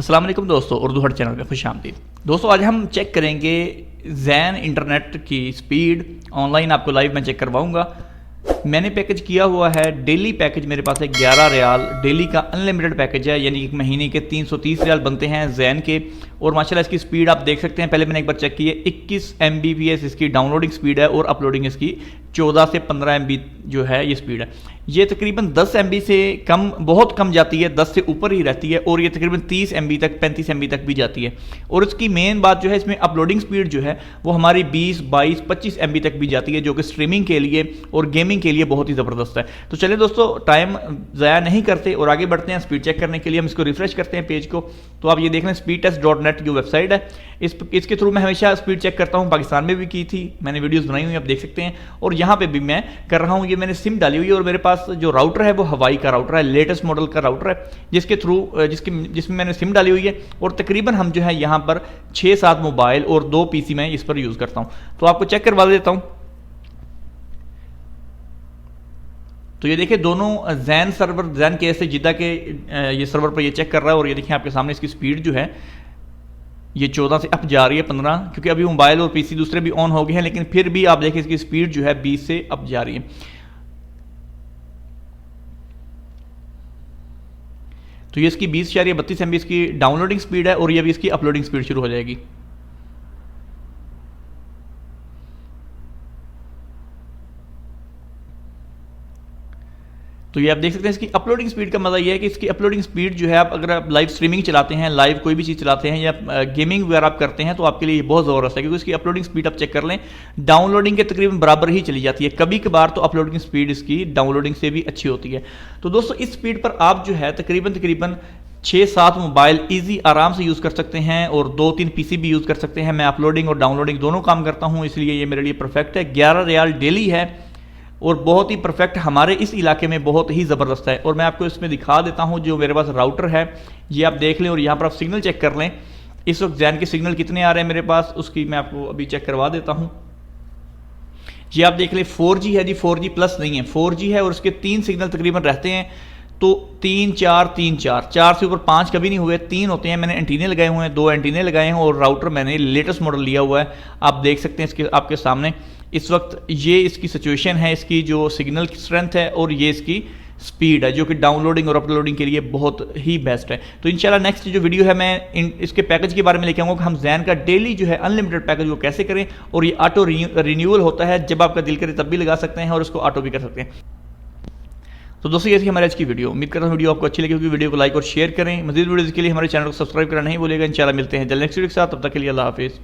अस्सलाम वालेकुम दोस्तों, उर्दू हट चैनल में खुश आमदीद। दोस्तों आज हम चेक करेंगे ज़ैन इंटरनेट की स्पीड। ऑनलाइन आपको लाइव मैं चेक करवाऊंगा। मैंने पैकेज किया हुआ है डेली पैकेज, मेरे पास है 11 रियाल डेली का अनलिमिटेड पैकेज है, यानी एक महीने के 330 रियाल बनते हैं ज़ैन के। और माशाल्लाह इसकी स्पीड आप देख सकते हैं, पहले मैंने एक बार चेक की है, 21 Mbps इसकी डाउनलोडिंग स्पीड है और अपलोडिंग इसकी 14 से 15 MB जो है ये स्पीड है। ये तकरीबन 10 MB से कम, बहुत कम जाती है, 10 से ऊपर ही रहती है और ये तकरीबन 30 MB तक 35 MB तक भी जाती है। और इसकी मेन बात जो है, इसमें अपलोडिंग स्पीड जो है वो हमारी 20, 22, 25 MB तक भी जाती है, जो कि स्ट्रीमिंग के लिए और गेमिंग के लिए बहुत ही ज़बरदस्त है। तो चलिए दोस्तों, टाइम ज़ाया नहीं करते और आगे बढ़ते हैं स्पीड चेक करने के लिए। हम इसको रिफ्रेश करते हैं पेज को, तो आप ये देख लें speedtest.net जो वेबसाइट है, इसके थ्रू मैं हमेशा स्पीड चेक करता हूँ। पाकिस्तान में भी की थी मैंने, वीडियोस बनाई हुई आप देख सकते हैं, और यहाँ पे भी मैं कर रहा हूँ। ये मैंने सिम डाली हुई है और मेरे पास जो राउटर है वो हवाई का राउटर है, लेटेस्ट मॉडल का राउटर है, जिसमें मैंने सिम डाली हुई है। और तकरीबन हम जो है यहाँ पर 6-7 मोबाइल और 2 PC में इस पर यूज़ करता हूँ। तो आपको चेक करवा देता हूँ। तो ये देखिए, दोनों ज़ैन सर्वर, ज़ैन के ऐसे जिद्दा के ये सर्वर पर ये चेक कर रहा है। और ये देखिए आपके सामने इसकी स्पीड जो है ये 14 से अप जा रही है 15, क्योंकि अभी मोबाइल और PC दूसरे भी ऑन हो गए हैं, लेकिन फिर भी आप देखें इसकी स्पीड जो है 20 से अप जा रही है। तो ये इसकी 20.32 MB इसकी डाउनलोडिंग स्पीड है और ये भी इसकी अपलोडिंग स्पीड शुरू हो जाएगी। तो ये आप देख सकते हैं, इसकी अपलोडिंग स्पीड का मजा ये है कि इसकी अपलोडिंग स्पीड जो है, आप अगर आप लाइव स्ट्रीमिंग चलाते हैं, लाइव कोई भी चीज़ चलाते हैं या गेमिंग वगैरह आप करते हैं, तो आपके लिए ये बहुत ज़बरदस्त है, क्योंकि इसकी अपलोडिंग स्पीड आप चेक कर लें, डाउनलोडिंग के तकरीबन बराबर ही चली जाती है। कभी कभार तो अपलोडिंग स्पीड इसकी डाउनलोडिंग से भी अच्छी होती है। तो दोस्तों इस स्पीड पर आप जो है तकरीबन 6-7 मोबाइल ईजी आराम से यूज़ कर सकते हैं और 2-3 PC भी यूज़ कर सकते हैं। मैं अपलोडिंग और डाउनलोडिंग दोनों काम करता हूँ, इसलिए ये मेरे लिए परफेक्ट है। 11 रियाल डेली है और बहुत ही परफेक्ट, हमारे इस इलाके में बहुत ही ज़बरदस्त है। और मैं आपको इसमें दिखा देता हूँ, जो मेरे पास राउटर है ये आप देख लें, और यहाँ पर आप सिग्नल चेक कर लें। इस वक्त ज़ैन के सिग्नल कितने आ रहे हैं मेरे पास, उसकी मैं आपको अभी चेक करवा देता हूँ। ये आप देख लें 4G है जी, 4G प्लस नहीं है, 4G है और उसके 3 सिग्नल तकरीबन रहते हैं। तो 3, 4, 3, 4, 4 से ऊपर 5 कभी नहीं हुए, 3 होते हैं। मैंने एंटीने लगाए हुए हैं, 2 एंटीने लगाए हैं और राउटर मैंने लेटेस्ट मॉडल लिया हुआ है। आप देख सकते हैं इसके आपके सामने इस वक्त ये इसकी सिचुएशन है, इसकी जो सिग्नल की स्ट्रेंथ है और ये इसकी स्पीड है, जो कि डाउनलोडिंग और अपलोडिंग के लिए बहुत ही बेस्ट है। तो इंशाल्लाह नेक्स्ट जो वीडियो है मैं इसके पैकेज के बारे में लेके आऊँगा कि हम ज़ैन का डेली जो है अनलिमिटेड पैकेज वो कैसे करें। और ये ऑटो रिन्यूअल होता है, जब आपका दिल करे तब भी लगा सकते हैं और उसको ऑटो भी कर सकते हैं। तो दोस्तों ये थी हमारे आज की वीडियो। उम्मीद करता हूँ वीडियो आपको अच्छी लगी होगी। वीडियो को लाइक और शेयर करें। मज़ीद वीडियोज़ के लिए हमारे चैनल को सब्सक्राइब करना नहीं भूलिएगा। इंशाल्लाह मिलते हैं जल्द नेक्स्ट वीडियो के साथ, तब तक के लिए अल्लाह हाफिज़।